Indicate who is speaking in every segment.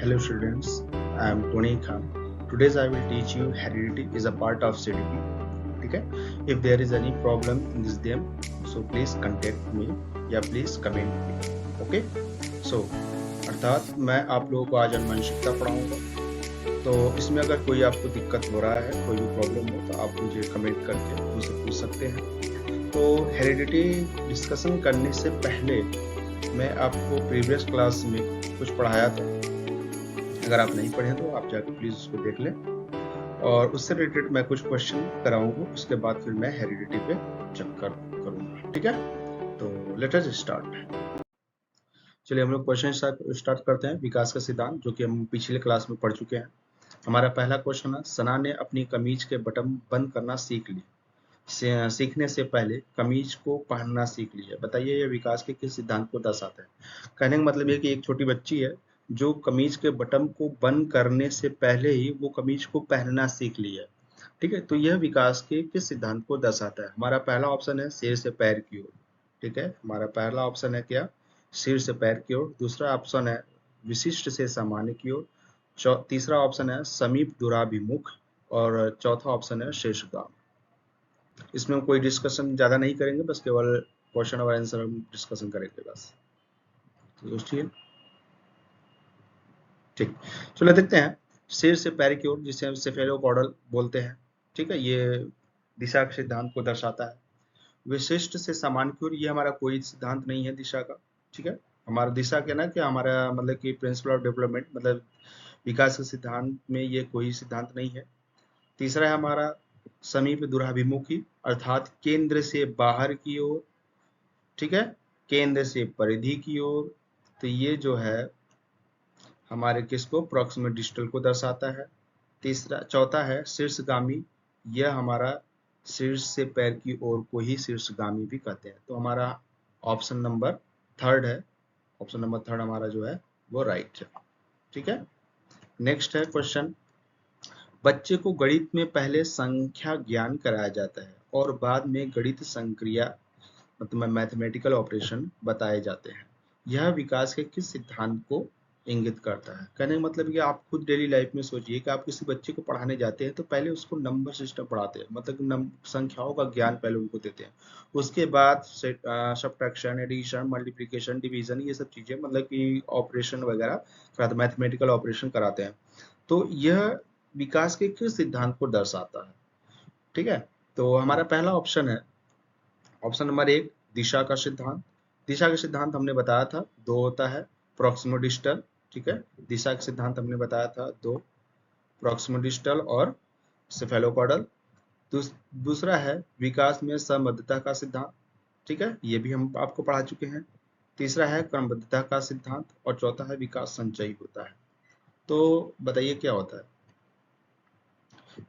Speaker 1: Hello students, I am Tony Khan. Today I will teach you heredity is a part of CDP. ठीक है? If there is any problem in this them, so please contact me या please comment me. Okay? So अर्थात मैं आप लोगों को आज अनुवांशिकता पढ़ाऊंगा। तो इसमें अगर कोई आपको दिक्कत हो रहा है, कोई भी प्रॉब्लम हो तो आप मुझे कमेंट करके मुझसे पूछ सकते हैं। तो हेरिडिटी डिस्कशन करने से पहले मैं आपको प्रीवियस क्लास में कुछ पढ़ाया था। अगर आप नहीं पढ़े तो आप जाकर प्लीज उसको देख लें और उससे रिलेटेड मैं कुछ क्वेश्चन कराऊंगा। उसके बाद फिर मैं हेरिडिटी पे चक्कर करूंगा। ठीक है, तो लेट अस स्टार्ट। चलिए हम लोग क्वेश्चन स्टार्ट करते हैं। विकास का सिद्धांत, जो कि हम पिछले क्लास में पढ़ चुके हैं। हमारा पहला क्वेश्चन है, सना ने अपनी कमीज के बटन बंद करना सीख ली। सीखने से पहले कमीज को पहनना सीख लिया। बताइए यह विकास के किस सिद्धांत को दर्शाता है। कहने का मतलब है कि एक छोटी बच्ची है जो कमीज के बटन को बंद करने से पहले ही वो कमीज को पहनना सीख लिया। ठीक है, तो यह विकास के किस सिद्धांत को दर्शाता है। हमारा पहला ऑप्शन है सिर से पैर की ओर। ठीक है, हमारा पहला ऑप्शन है क्या, सिर से पैर की ओर। दूसरा ऑप्शन है विशिष्ट से सामान्य की ओर। तीसरा ऑप्शन है समीप दूराभिमुख और चौथा ऑप्शन है शीर्षगाम। इसमें कोई डिस्कशन ज्यादा नहीं करेंगे, बस केवल क्वेश्चन और आंसर हम डिस्कशन करेंगे बस। तो ठीक, चलो देखते हैं। सिर से पैर की ओर, जिसे हम सेफेलोपॉडल बोलते हैं। ठीक है, ये दिशा के सिद्धांत को दर्शाता है। विशिष्ट से सामान्य की ओर, ये हमारा कोई सिद्धांत नहीं है दिशा का। ठीक है, हमारा दिशा के ना कि हमारा मतलब कि प्रिंसिपल ऑफ डेवलपमेंट मतलब विकास के सिद्धांत में ये कोई सिद्धांत नहीं है। तीसरा है हमारा समीप दूराभिमुखी, अर्थात केंद्र से बाहर की ओर। ठीक है, केंद्र से परिधि की ओर। तो ये जो है हमारे किसको, प्रॉक्सिमल डिस्टल को दर्शाता है। चौथा है शीर्षगामी, यह हमारा शीर्ष से पैर की ओर को ही शीर्षगामी भी कहते हैं। तो हमारा ऑप्शन नंबर थर्ड है। ऑप्शन नंबर थर्ड हमारा जो है वो राइट है। ठीक है, नेक्स्ट है क्वेश्चन, बच्चे को गणित में पहले संख्या ज्ञान कराया जाता है और बाद में गणित संक्रिया मतलब मैथमेटिकल ऑपरेशन बताए जाते हैं। यह विकास के किस सिद्धांत को इंगित करता है। कहने का मतलब कि आप खुद डेली लाइफ में सोचिए कि आप किसी बच्चे को पढ़ाने जाते हैं तो पहले उसको नंबर सिस्टम पढ़ाते हैं, मतलब संख्याओं का ज्ञान पहले उनको देते हैं। उसके बाद सब्ट्रैक्शन, एडिशन, मल्टीप्लिकेशन, डिवीजन, ये सब चीजें मतलब कि ऑपरेशन वगैरह कराते, मैथमेटिकल ऑपरेशन कराते हैं। तो यह विकास के किस सिद्धांत को दर्शाता है। ठीक है, तो हमारा पहला ऑप्शन है ऑप्शन नंबर एक, दिशा का सिद्धांत। दिशा का सिद्धांत हमने बताया था दो होता है, प्रॉक्सिमल डिस्टल। ठीक है, दिशा का सिद्धांत हमने बताया था दो, प्रॉक्सिमल डिस्टल और सेफेलोपॉडल। दूसरा है विकास में संबद्धता का सिद्धांत। ठीक है, ये भी हम आपको पढ़ा चुके हैं। तीसरा है क्रमबद्धता का सिद्धांत और चौथा है विकास संचयी होता है। तो बताइए क्या होता है।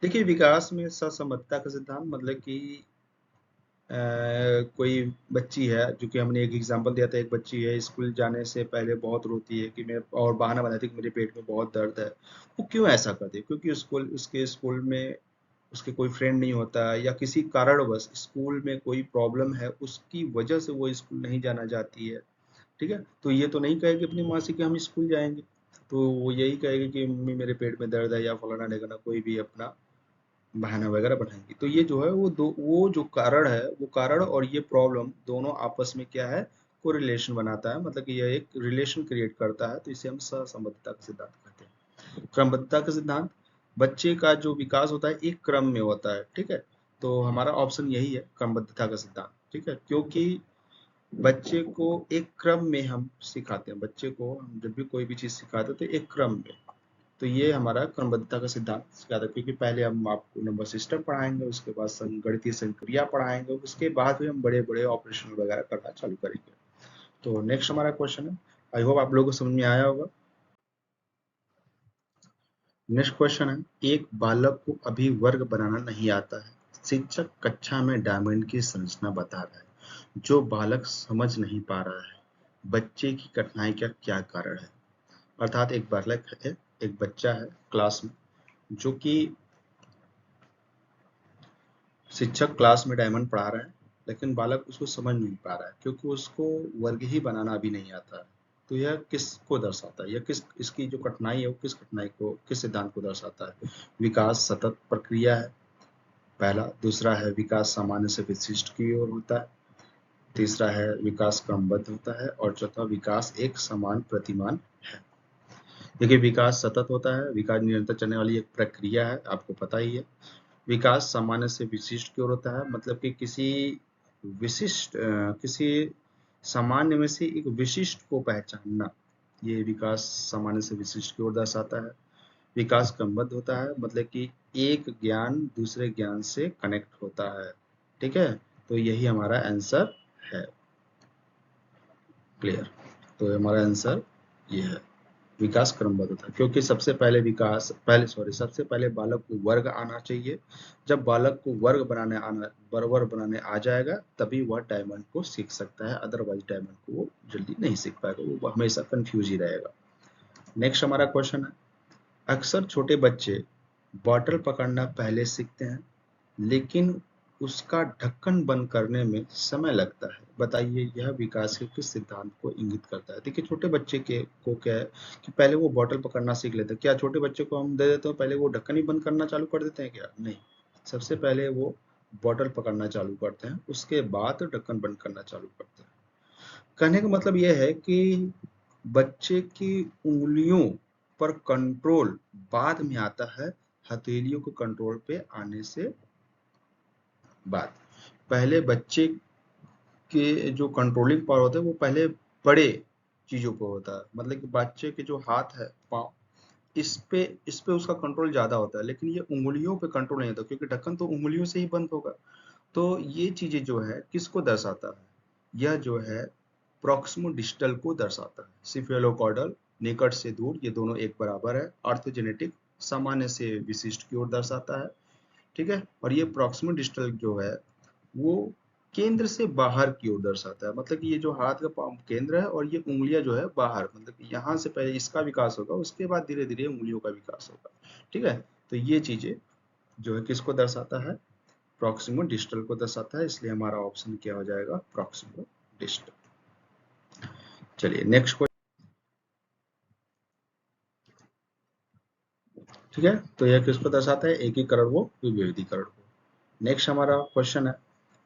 Speaker 1: देखिए विकास में ससंबद्धता का सिद्धांत मतलब कि कोई बच्ची है, जो कि हमने एक एग्जांपल दिया था, एक बच्ची है स्कूल जाने से पहले बहुत रोती है कि मैं, और बहाना बनाती है कि मेरे पेट में बहुत दर्द है। वो क्यों ऐसा करती है, क्योंकि उसके स्कूल में उसके कोई फ्रेंड नहीं होता या किसी कारणवश स्कूल में कोई प्रॉब्लम है, उसकी वजह से वो स्कूल नहीं जाना चाहती है। ठीक है, तो ये तो नहीं कहेगी अपनी माँ से कि हम स्कूल जाएंगे, तो वो यही कहेगी कि मम्मी मेरे पेट में दर्द है या फलाना ढिकाना कोई भी अपना बहाना वगैरह बनाएंगी। तो ये जो है वो जो कारण है, वो कारण और ये प्रॉब्लम दोनों आपस में क्या है, कोरिलेशन बनाता है, मतलब कि यह एक रिलेशन क्रिएट करता है। तो इसे हम सहसंबद्धता का सिद्धांत कहते हैं। क्रमबद्धता का सिद्धांत, बच्चे का जो विकास होता है एक क्रम में होता है। ठीक है, तो हमारा ऑप्शन यही है क्रमबद्धता का सिद्धांत। ठीक है, क्योंकि बच्चे को एक क्रम में हम सिखाते हैं, बच्चे को हम जब भी कोई भी चीज सिखाते हैं तो एक क्रम में। तो ये हमारा क्रमबद्धता का सिद्धांत सिखाता है, क्योंकि पहले हम आपको नंबर सिस्टम पढ़ाएंगे, उसके बाद गणितीय संक्रिया पढ़ाएंगे, उसके बाद भी हम बड़े बड़े ऑपरेशन वगैरह करना चालू करेंगे। तो नेक्स्ट हमारा क्वेश्चन है, आई होप आप लोगों को समझ में आया होगा। नेक्स्ट क्वेश्चन है, एक बालक को अभी वर्ग बनाना नहीं आता है, शिक्षक कक्षा में डायमंड की संरचना बता रहा है, जो बालक समझ नहीं पा रहा है, बच्चे की कठिनाई का क्या कारण है। अर्थात एक बालक है, एक बच्चा है क्लास में, जो कि शिक्षक क्लास में डायमंड पढ़ा रहे हैं, लेकिन बालक उसको समझ नहीं पा रहा है, क्योंकि उसको वर्ग ही बनाना अभी नहीं आता है। तो यह किसको दर्शाता है, यह किस इसकी जो कठिनाई है वो किस कठिनाई को, किस सिद्धांत को दर्शाता है? विकास सतत प्रक्रिया है पहला, दूसरा है विकास सामान्य से विशिष्ट की ओर होता है, तीसरा है विकास क्रमबद्ध होता है, और चौथा विकास एक समान प्रतिमान है। देखिए विकास सतत होता है, विकास निरंतर चलने वाली एक प्रक्रिया है, आपको पता ही है। विकास सामान्य से विशिष्ट की ओर होता है, मतलब कि किसी विशिष्ट किसी सामान्य में से एक विशिष्ट को पहचानना, ये विकास सामान्य से विशिष्ट की ओर दर्शाता है। विकास क्रमबद्ध होता है, मतलब कि एक ज्ञान दूसरे ज्ञान से कनेक्ट होता है, ठीक है। तो यही हमारा आंसर है। क्लियर? तो हमारा आंसर ये है, विकास क्रमबद्ध होता है, क्योंकि सबसे पहले बालक को वर्ग आना चाहिए। जब बालक को वर्ग बनाने आ जाएगा तभी वह डायमंड को सीख सकता है, अदरवाइज डायमंड को वो जल्दी नहीं सीख पाएगा, वो हमेशा कंफ्यूज ही रहेगा। नेक्स्ट हमारा क्वेश्चन है, अक्सर छोटे बच्चे बॉटल पकड़ना पहले सीखते हैं, लेकिन उसका ढक्कन बंद करने में समय लगता है। बताइए यह विकास के किस सिद्धांत को इंगित करता है? देखिए छोटे बच्चे के को क्या है कि पहले वो बॉटल पकड़ना सीख लेते हैं। क्या छोटे बच्चे को हम दे देते हैं पहले वो ढक्कन ही बंद करना चालू कर देते हैं क्या? नहीं, सबसे पहले वो बॉटल पकड़ना चालू करते हैं, उसके बाद ढक्कन बंद करना चालू करते हैं। कहने का मतलब यह है कि बच्चे की उंगलियों पर कंट्रोल बाद में आता है, हथेलियों के कंट्रोल पे आने से बाद। पहले बच्चे के जो कंट्रोलिंग पावर होता है वो पहले बड़े चीजों पर होता है, मतलब कि बच्चे के जो हाथ है, पाँव, इस पे उसका कंट्रोल ज्यादा होता है, लेकिन ये उंगलियों पे कंट्रोल नहीं होता, क्योंकि ढक्कन तो उंगलियों से ही बंद होगा। तो ये चीजें जो है किसको दर्शाता है? यह जो है प्रॉक्सिमो डिस्टल को दर्शाता है। सिफेलोकॉर्डल निकट से दूर, ये दोनों एक बराबर है। ऑर्थोजेनेटिक सामान्य से विशिष्ट की ओर दर्शाता है, ठीक है। और ये प्रॉक्सिमो डिस्टल जो है वो केंद्र से बाहर की ओर दर्शाता है, मतलब कि ये जो हाथ का पाँव केंद्र है और ये उंगलियां जो है बाहर, मतलब कि यहाँ से पहले इसका विकास होगा, उसके बाद धीरे धीरे उंगलियों का विकास होगा, ठीक है। तो ये चीजें जो है किसको दर्शाता है? प्रॉक्सिमो डिस्टल को दर्शाता है, इसलिए हमारा ऑप्शन क्या हो जाएगा? Proximo distal. चलिए नेक्स्ट क्वेश्चन, ठीक है। तो यह किसको दर्शाता है? एकीकरण व विभेदीकरण को। नेक्स्ट हमारा क्वेश्चन है,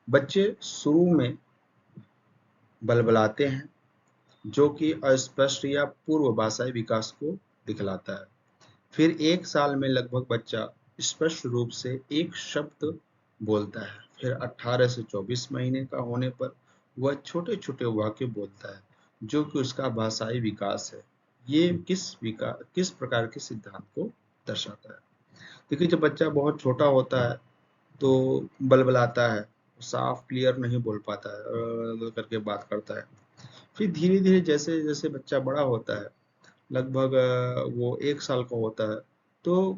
Speaker 1: बच्चे शुरू में बलबलाते हैं, जो कि अस्पष्ट या पूर्व भाषाई विकास को दिखलाता है। फिर 1 साल में लगभग बच्चा स्पष्ट रूप से एक शब्द बोलता है। फिर 18 से 24 महीने का होने पर वह छोटे-छोटे वाक्य बोलता है, जो कि उसका भाषाई विकास है। ये किस प्रकार के सिद्धांत को दर्शाता है? देखिए जब बच्चा बहुत छोटा होता है तो बलबलाता है, साफ क्लियर नहीं बोल पाता है, करके बात करता है। फिर धीरे-धीरे जैसे-जैसे बच्चा बड़ा होता है, लगभग वो 1 साल का होता है, तो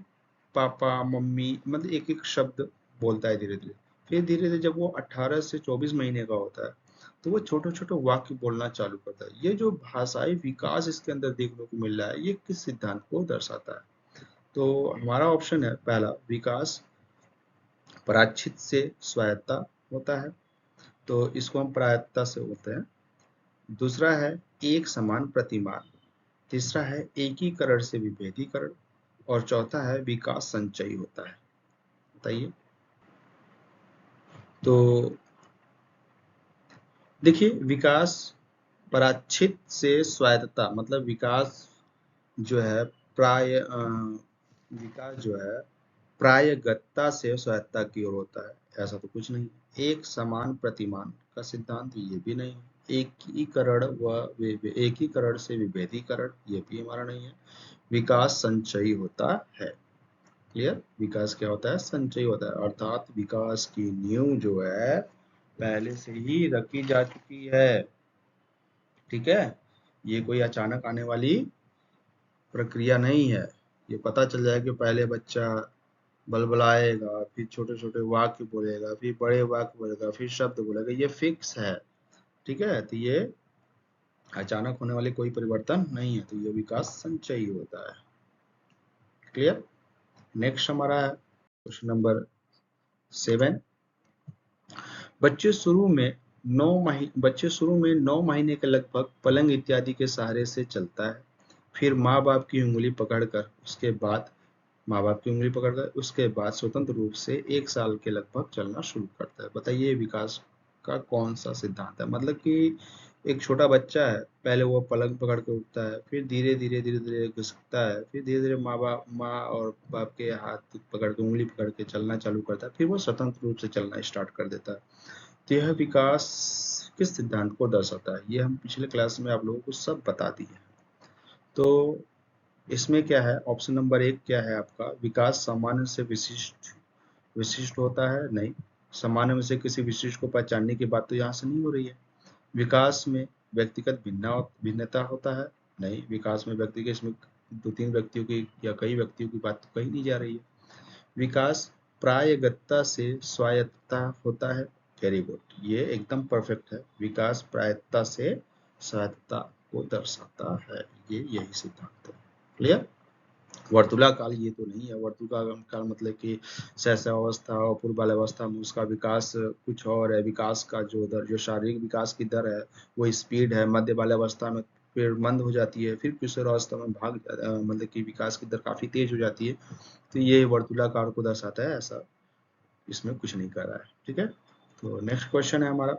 Speaker 1: पापा, मम्मी मतलब एक-एक शब्द बोलता है धीरे-धीरे। फिर धीरे-धीरे जब वो 18 से 24 महीने का होता है, तो वो छोटे-छोटे वाक्य बोलना चालू करता है। ये जो भाषाई विकास इसके अंदर देखने को मिल रहा है, ये किस सिद्धांत को दर्शाता है? तो हमारा ऑप्शन है पहला, विकास पराच्छित से स्वायत्ता होता है, तो इसको हम प्रायत्ता से होते हैं। दूसरा है एक समान प्रतिमान, तीसरा है एकीकरण से विभेदीकरण, और चौथा है विकास संचयी होता है। बताइए। तो देखिए विकास पराच्छित से स्वायत्तता, मतलब विकास जो है विकास जो है प्रायगतता से स्वायत्तता की ओर होता है, ऐसा तो कुछ नहीं। एक समान प्रतिमान का सिद्धांत, ये भी नहीं। एकीकरण से विभेदीकरण, ये भी हमारा नहीं है। विकास संचयी होता है। क्लियर? विकास क्या होता है? संचयी होता है, अर्थात विकास की नींव जो है पहले से ही रखी जा चुकी है, ठीक है। ये कोई अचानक आने वाली प्रक्रिया नहीं है। ये पता चल जाए कि पहले बच्चा बलबलाएगा, फिर छोटे छोटे वाक्य बोलेगा, फिर बड़े वाक्य बोलेगा, फिर शब्द बोलेगा, ये फिक्स है, ठीक है। तो ये अचानक होने वाली कोई परिवर्तन नहीं है, तो ये विकास संचयी होता है। क्लियर? नेक्स्ट हमारा क्वेश्चन नंबर 7, बच्चे शुरू में बच्चे शुरू में 9 महीने के लगभग पलंग इत्यादि के सहारे से चलता है। फिर माँ बाप की उंगली पकड़कर उसके बाद स्वतंत्र रूप से 1 साल के लगभग चलना शुरू करता है। बताइए विकास का कौन सा सिद्धांत है? मतलब कि एक छोटा बच्चा है, पहले वो पलंग पकड़ के उठता है, फिर धीरे धीरे घिसकता है, फिर धीरे धीरे माँ और बाप के हाथ पकड़ के उंगली पकड़ के चलना चालू करता है, फिर वो स्वतंत्र रूप से चलना स्टार्ट कर देता है। तो यह विकास किस सिद्धांत को दर्शाता है? ये हम पिछले क्लास में आप लोगों को सब बता दिए। तो इसमें क्या है, ऑप्शन नंबर 1 क्या है आपका? विकास सामान्य से विशिष्ट विशिष्ट होता है? नहीं, सामान्य में से किसी विशिष्ट को पहचानने की बात तो यहाँ से नहीं हो रही है। विकास में व्यक्तिगत भिन्नता होता है? नहीं, विकास में व्यक्ति के इसमें 2-3 व्यक्तियों की या कई व्यक्तियों की बात तो कही नहीं जा रही है। विकास प्रायगतता से स्वायत्तता होता है? वेरी गुड, ये एकदम परफेक्ट है। विकास प्रायगतता से स्वायत्तता को दर्शाता है, ये यही सिद्धांत है। क्लियर? वर्तुलाकाल ये तो नहीं है। वर्तुलाकाल मतलब कि शैशवावस्था और पूर्व बाल्यावस्था में उसका विकास कुछ और है। विकास का जो दर, जो शारीरिक विकास की दर है वो स्पीड है। मध्य बाल्यावस्था में फिर मंद हो जाती है, फिर किशोरावस्था में मतलब कि विकास की दर काफी तेज हो जाती है। तो ये वर्तुलाकार को दर्शाता है, ऐसा इसमें कुछ नहीं कर रहा है। ठीक है, तो नेक्स्ट क्वेश्चन है हमारा,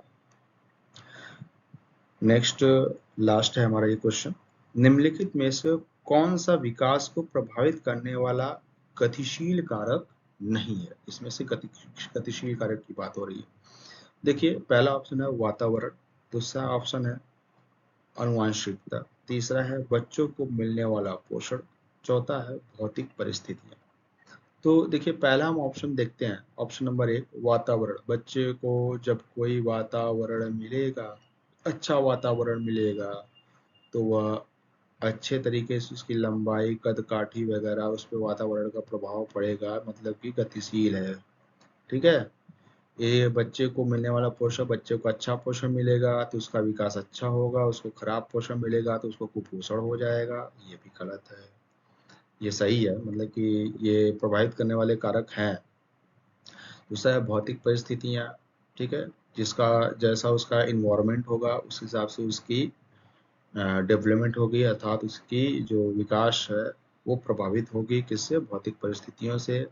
Speaker 1: नेक्स्ट लास्ट है हमारा ये क्वेश्चन। निम्नलिखित में से कौन सा विकास को प्रभावित करने वाला गतिशील कारक नहीं है? इसमें से गतिशील कारक की बात हो रही है। देखिए, पहला ऑप्शन है वातावरण, दूसरा ऑप्शन है आनुवंशिकता, तीसरा है बच्चों को मिलने वाला पोषण, चौथा है भौतिक परिस्थितियां। तो देखिए, पहला हम ऑप्शन देखते हैं, ऑप्शन नंबर 1 वातावरण। बच्चे को जब कोई वातावरण मिलेगा, अच्छा वातावरण मिलेगा, तो वह अच्छे तरीके से उसकी लंबाई, कद काठी वगैरह उस पर वातावरण का प्रभाव पड़ेगा, मतलब कि गतिशील है। ठीक है, ये बच्चे को मिलने वाला पोषण, बच्चे को अच्छा पोषण मिलेगा तो उसका विकास अच्छा होगा, उसको खराब पोषण मिलेगा तो उसको कुपोषण हो जाएगा। ये भी गलत है, ये सही है, मतलब कि ये प्रभावित करने वाले कारक हैं। दूसरा है भौतिक परिस्थितियाँ। ठीक है, जिसका जैसा उसका इन्वायरमेंट होगा उस हिसाब से उसकी डेवलपमेंट होगी, अर्थात उसकी जो विकास है वो प्रभावित होगी, किससे? भौतिक परिस्थितियों से।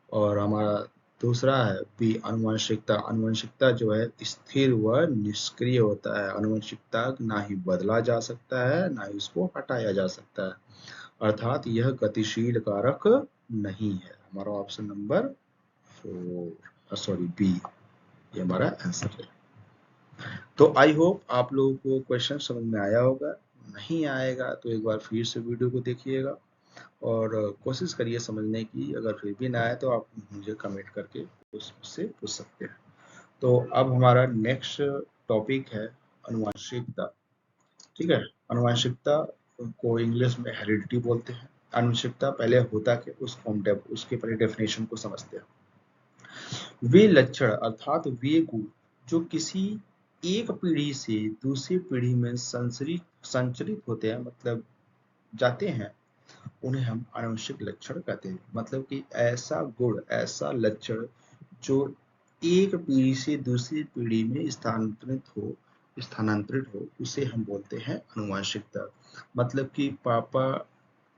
Speaker 1: और हमारा दूसरा है बी आनुवंशिकता। आनुवंशिकता जो है स्थिर व निष्क्रिय होता है। आनुवंशिकता ना ही बदला जा सकता है, ना ही उसको हटाया जा सकता है, अर्थात यह गतिशील कारक नहीं है। हमारा ऑप्शन नंबर 4, सॉरी बी, ये हमारा आंसर है। तो आई होप आप लोगों को क्वेश्चन समझ में आया होगा। नहीं आएगा तो एक बार फिर से वीडियो को देखिएगा और कोशिश करिए समझने की। अगर फिर भी ना आए तो आप मुझे कमेंट करके उससे पूछ सकते हैं। तो अब हमारा नेक्स्ट टॉपिक है आनुवंशिकता। ठीक है, आनुवंशिकता को इंग्लिश में हेरिडिटी बोलते हैं। आनुवंशिकता पहले होता कि उसको हम उसके पहले डेफिनेशन को समझते हैं। वे लक्षण अर्थात वे गुण जो किसी एक पीढ़ी से दूसरी पीढ़ी में संचरित होते हैं, मतलब जाते हैं, उन्हें हम आनुवंशिक लक्षण कहते हैं। मतलब कि ऐसा गुण, ऐसा लक्षण जो एक पीढ़ी से दूसरी पीढ़ी में स्थानांतरित हो, उसे हम बोलते हैं आनुवंशिकता। मतलब कि पापा,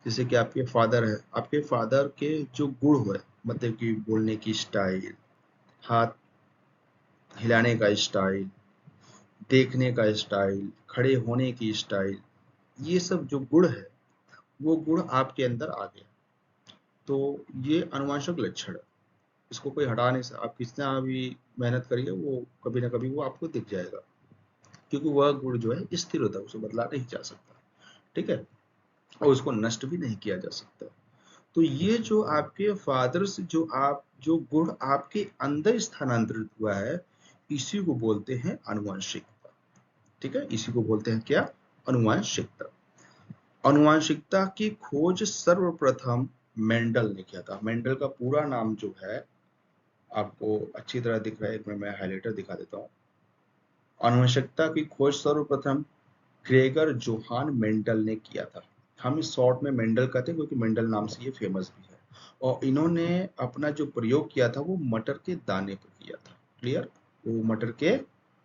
Speaker 1: जैसे कि आपके फादर है, आपके फादर के जो गुण हुए, मतलब कि बोलने की स्टाइल, हाथ हिलाने का स्टाइल, देखने का स्टाइल, खड़े होने की स्टाइल, ये सब जो गुण है वो गुण आपके अंदर आ गया, तो ये आनुवंशिक लक्षण है। इसको कोई हटा नहीं सकता। आप कितना भी मेहनत करिए, वो कभी ना कभी वो आपको दिख जाएगा, क्योंकि वह गुण जो है स्थिर होता है, उसे बदला नहीं जा सकता। ठीक है, और उसको नष्ट भी नहीं किया जा सकता। तो ये जो आपके फादर से जो गुण आपके अंदर स्थानांतरित हुआ है, इसी को बोलते हैं आनुवंशिकता। ठीक है, इसी को बोलते हैं क्या? आनुवंशिकता। आनुवंशिकता की खोज सर्वप्रथम मेंडल ने किया था। मेंडल का पूरा नाम जो है आपको अच्छी तरह दिख रहा है, एक मिनट मैं हाइलाइटर दिखा देता हूँ। आनुवंशिकता की खोज सर्वप्रथम ग्रेगर जोहान मेंडल ने किया था। हम इस शॉर्ट में मेंडल कहते हैं क्योंकि मेंडल नाम से ये फेमस भी है। और इन्होंने अपना जो प्रयोग किया था वो मटर के दाने पर किया था। क्लियर? वो मटर के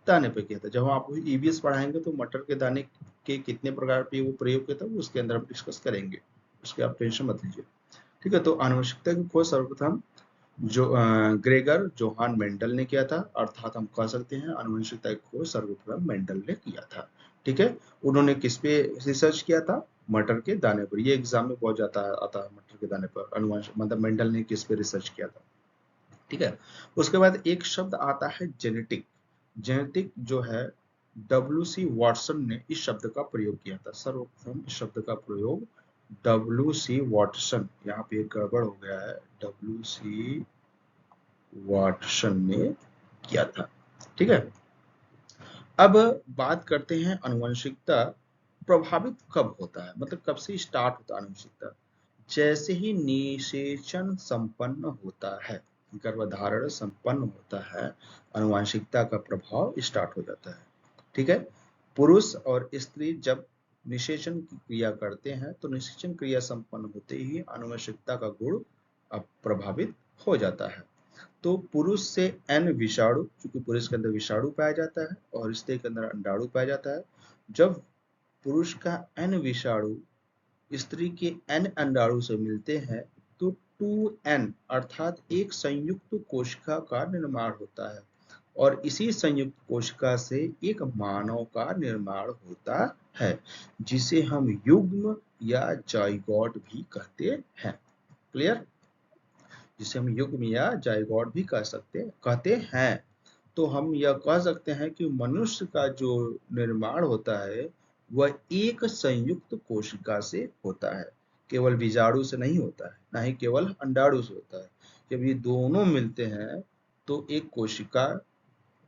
Speaker 1: दाने पे किया था। जब हम आपको ईवीएस पढ़ाएंगे तो मटर के दाने के कितने प्रकार पे वो प्रयोग किया था वो उसके अंदर हम डिस्कस करेंगे, उसके आप टेंशन मत लीजिए। ठीक है, तो आनुवंशिकता की खोज सर्वप्रथम जो ग्रेगर जोहान मेंडल ने किया था, अर्थात हम कह सकते हैं आनुवंशिकता की खोज सर्वप्रथम मेंडल ने किया था। ठीक है, उन्होंने किस पे रिसर्च किया था? मटर के दाने पर। ये एग्जाम में बहुत जाता आता है, मटर के दाने पर अनुवंशिक मतलब मेंडल ने किस पे रिसर्च किया था। ठीक है, उसके बाद एक शब्द आता है जेनेटिक। जेनेटिक जो है डब्ल्यू.सी. वाटसन ने इस शब्द का प्रयोग किया था। सर्वप्रथम इस शब्द का प्रयोग डब्ल्यू.सी. वाटसन, यहाँ पे एक गड़बड़ हो गया है, डब्ल्यू.सी. वाटसन ने किया था। ठीक है, अब बात करते हैं आनुवंशिकता प्रभावित कब होता है, मतलब कब से स्टार्ट होता है आनुवंशिकता? जैसे ही निषेचन संपन्न होता है, गर्भधारण संपन्न होता है, आनुवंशिकता का प्रभाव स्टार्ट हो जाता है। ठीक है, पुरुष और स्त्री जब निषेचन की क्रिया करते हैं तो निषेचन क्रिया संपन्न होते ही आनुवंशिकता का गुण प्रभावित हो जाता है। तो पुरुष से एन विषाणु, क्योंकि पुरुष के अंदर विषाणु पाया जाता है और स्त्री के अंदर अंडाणु पाया जाता है। जब पुरुष का एन विषाणु स्त्री के एन अंडाणु से मिलते हैं तो 2n अर्थात एक संयुक्त कोशिका का निर्माण होता है और इसी संयुक्त कोशिका से एक मानव का निर्माण होता है, जिसे हम युग्म या जाइगोट भी कहते हैं। क्लियर? जिसे हम युग्म या जाइगोट भी कहते हैं। तो हम यह कह सकते हैं कि मनुष्य का जो निर्माण होता है वह एक संयुक्त कोशिका से होता है, केवल बीजाणु से नहीं होता है, ना ही केवल अंडाणु से होता है। जब ये दोनों मिलते हैं तो एक कोशिका,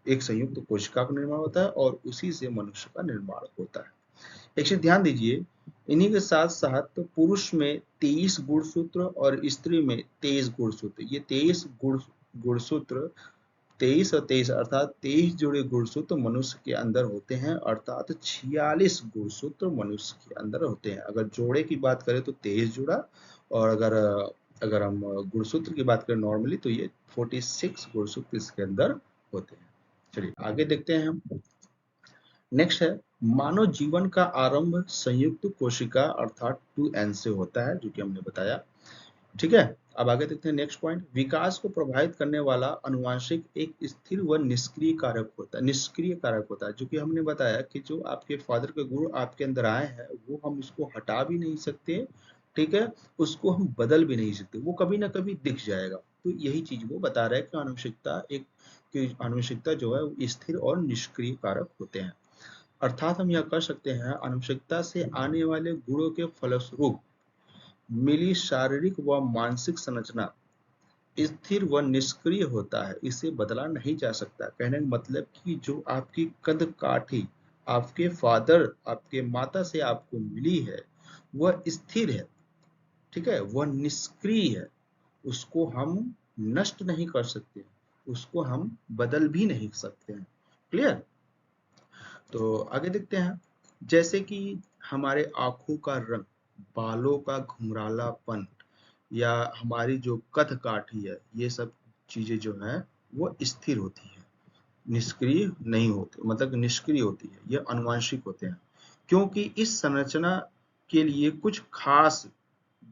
Speaker 1: एक संयुक्त कोशिका का निर्माण होता है और उसी से मनुष्य का निर्माण होता है। एक चीज ध्यान दीजिए, इन्हीं के साथ साथ तो पुरुष में 23 गुणसूत्र और स्त्री में 23 गुणसूत्र, ये 23 गुणसूत्र 23 और 23 अर्थात 23 जोड़े गुणसूत्र मनुष्य के अंदर होते हैं, अर्थात 46 गुणसूत्र मनुष्य के अंदर होते हैं। अगर जोड़े की बात करें तो 23 जोड़ा, और अगर हम गुणसूत्र की बात करें नॉर्मली तो ये 46 गुणसूत्र इसके अंदर होते हैं। चलिए आगे देखते हैं हम। नेक्स्ट है मानव जीवन का आरंभ संयुक्त कोशिका अर्थात 2n से होता है, जो कि हमने बताया। ठीक है, अब आगे देखते हैं नेक्स्ट पॉइंट। विकास को प्रभावित करने वाला अनुवांशिक एक स्थिर व निष्क्रिय कारक होता है, जो कि हमने बताया कि जो आपके फादर के गुण आपके अंदर आए हैं वो हम उसको हटा भी नहीं सकते। ठीक है, उसको हम बदल भी नहीं सकते, वो कभी ना कभी दिख जाएगा। तो यही चीज वो बता रहा है कि आनुवंशिकता जो है वो स्थिर और निष्क्रिय कारक होते हैं। अर्थात हम यह कह सकते हैं आनुवंशिकता से आने वाले गुणों के फलस्वरूप मिली शारीरिक व मानसिक संरचना स्थिर व निष्क्रिय होता है, इसे बदला नहीं जा सकता। कहने का मतलब कि जो आपकी कद काठी आपके फादर, आपके माता से आपको मिली है वह स्थिर है। ठीक है, वह निष्क्रिय है, उसको हम नष्ट नहीं कर सकते, उसको हम बदल भी नहीं सकते हैं। क्लियर? तो आगे देखते हैं, जैसे कि हमारे आंखों का रंग, बालों का घुंघरालापन या हमारी जो कद काठी है, ये सब चीजें जो है वो स्थिर होती है, निष्क्रिय नहीं होती, मतलब निष्क्रिय होती है, ये आनुवंशिक होते हैं। क्योंकि इस संरचना के लिए कुछ खास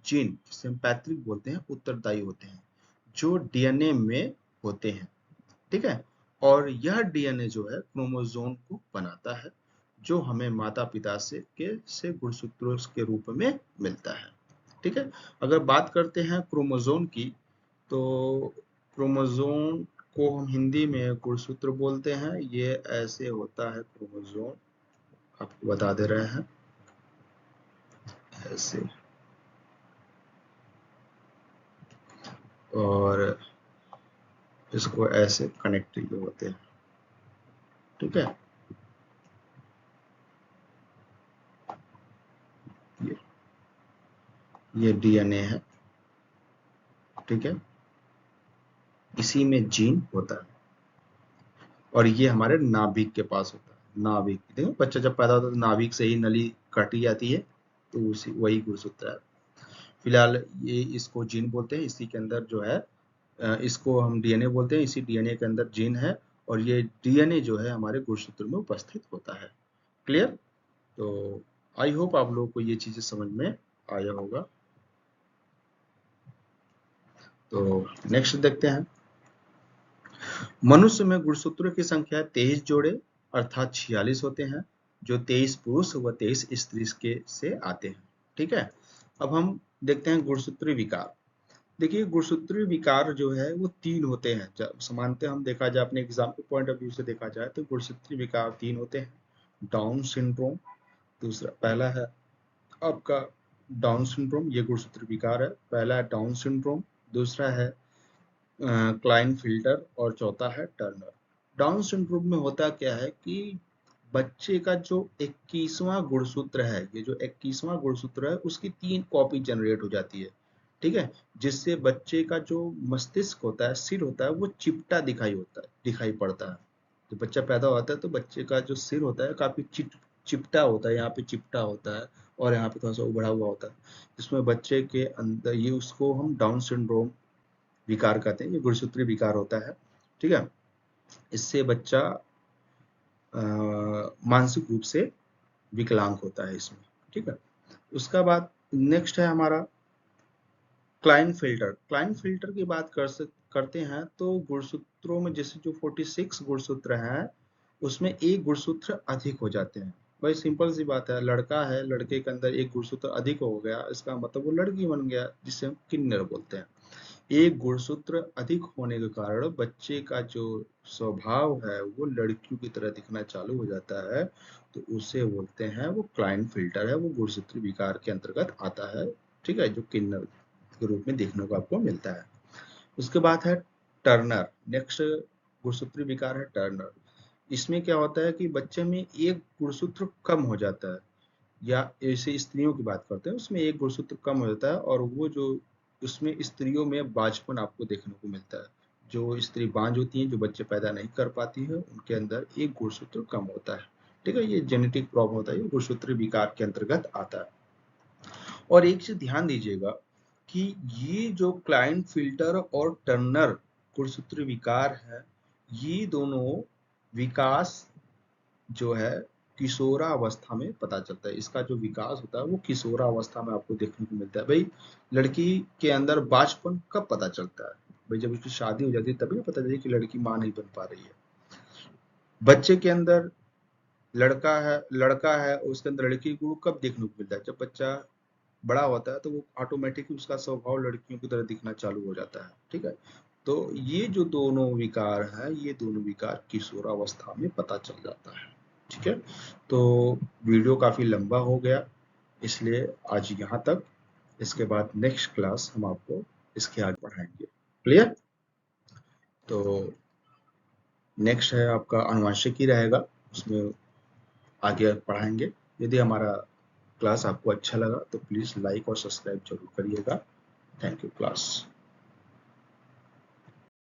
Speaker 1: जीन, जिसे हम पैतृक बोलते हैं, उत्तरदायी होते हैं, जो डीएनए में होते हैं। ठीक है, और यह डीएनए जो है क्रोमोसोम को बनाता है, जो हमें माता पिता से गुणसूत्रों के रूप में मिलता है। ठीक है, अगर बात करते हैं क्रोमोसोम की, तो क्रोमोसोम को हम हिंदी में गुणसूत्र बोलते हैं। ये ऐसे होता है क्रोमोसोम, आपको बता दे रहे हैं ऐसे, और इसको ऐसे कनेक्ट होते हैं। ठीक है, ये ये डीएनए है। ठीक है, इसी में जीन होता है और ये हमारे नाभिक के पास होता है। नाभिक, देखो बच्चा जब पैदा होता है तो नाभिक से ही नली काटी जाती है, तो उसी वही गुणसूत्र है। फिलहाल ये इसको जीन बोलते हैं, इसी के अंदर जो है इसको हम डीएनए बोलते हैं, इसी डीएनए के अंदर जीन है और ये डीएनए जो है हमारे गुणसूत्र में उपस्थित होता है। क्लियर? तो आई होप आप लोगों को ये चीजें समझ में आया होगा। तो नेक्स्ट देखते हैं। मनुष्य में गुणसूत्रों की संख्या 23 जोड़े अर्थात 46 होते हैं, जो 23 पुरुष व 23 स्त्री के से आते हैं। ठीक है, अब हम देखते हैं गुणसूत्री विकार। देखिए गुणसूत्री विकार जो है वो 3 होते हैं। जब सामान्यतः हम देखा जाए अपने एग्जाम के पॉइंट ऑफ व्यू से देखा जाए तो गुणसूत्री विकार 3 होते हैं। डाउन सिंड्रोम, दूसरा पहला है आपका डाउन सिंड्रोम, ये गुणसूत्री विकार है। पहला है डाउन सिंड्रोम, दूसरा है क्लाइनफिल्टर और चौथा है टर्नर। डाउन सिंड्रोम में होता क्या है कि बच्चे का जो 21वां गुणसूत्र है, ये जो 21वां गुणसूत्र है उसकी 3 कॉपी जनरेट हो जाती है। ठीक है, जिससे बच्चे का जो मस्तिष्क होता है, सिर होता है, वो चिपटा दिखाई पड़ता है। जब बच्चा पैदा होता है तो बच्चे का जो सिर होता है काफी चिपटा होता है, यहाँ पे चिपटा होता है और यहाँ पे थोड़ा सा उभड़ा हुआ होता है, जिसमें बच्चे के अंदर ये उसको हम डाउन सिंड्रोम विकार कहते हैं। ये गुणसूत्री विकार होता है। ठीक है, इससे बच्चा मानसिक रूप से विकलांग होता है इसमें। ठीक है, उसका बाद नेक्स्ट है हमारा क्लाइनफिल्टर। क्लाइनफिल्टर की बात करते हैं तो गुणसूत्रों में जैसे जो 46 गुणसूत्र हैं उसमें एक गुणसूत्र अधिक हो जाते हैं। भाई सिंपल सी बात है, लड़का है, लड़के के अंदर एक गुणसूत्र अधिक हो गया, इसका मतलब वो लड़की बन गया, जिसे हम किन्नर बोलते हैं। एक गुणसूत्र अधिक होने के कारण बच्चे का जो स्वभाव है वो लड़कियों की तरह दिखना चालू हो जाता है, तो उसे बोलते हैं वो क्लाइनफिल्टर है, वो गुणसूत्री विकार के अंतर्गत आता है। ठीक है, जो किन्नर के रूप में देखने को आपको मिलता है। उसके बाद है टर्नर। नेक्स्ट गुणसूत्री विकार है टर्नर। इसमें क्या होता है कि बच्चे में एक गुणसूत्र कम हो जाता है, या ऐसे स्त्रियों की बात करते हैं उसमें एक गुणसूत्र कम हो जाता है, और वो जो उसमें स्त्रियों में बांझपन आपको देखने को मिलता है। जो स्त्री बांझ होती हैं, जो बच्चे पैदा नहीं कर पाती है, उनके अंदर एक गुणसूत्र कम होता है। ठीक है, ये जेनेटिक प्रॉब्लम होता है, ये गुणसूत्री विकार के अंतर्गत आता है। और एक चीज ध्यान दीजिएगा कि ये जो क्लाइनफिल्टर और टर्नर गुणसूत्री विकार है, ये दोनों विकास जो है किशोरावस्था में पता चलता है। इसका जो विकास होता है वो किशोरावस्था में आपको देखने को मिलता है। भाई लड़की के अंदर बांझपन कब पता चलता है? भाई जब उसकी शादी हो जाती है तभी पता चलता है कि लड़की मां नहीं बन पा रही है। बच्चे के अंदर लड़का है उसके अंदर लड़की को कब देखने को मिलता है? जब बच्चा बड़ा होता है तो वो ऑटोमेटिकली उसका स्वभाव लड़कियों की तरह दिखना चालू हो जाता है। ठीक है, तो ये जो दोनों विकार है, ये दोनों विकार किशोरावस्था में पता चल जाता है। ठीक है, तो वीडियो काफी लंबा हो गया, इसलिए आज यहाँ तक। इसके बाद नेक्स्ट क्लास हम आपको इसके आगे पढ़ाएंगे। क्लियर? तो नेक्स्ट है आपका अनुवांशिकी रहेगा, उसमें आगे पढ़ाएंगे। यदि हमारा क्लास आपको अच्छा लगा तो प्लीज लाइक और सब्सक्राइब जरूर करिएगा। Thank you class.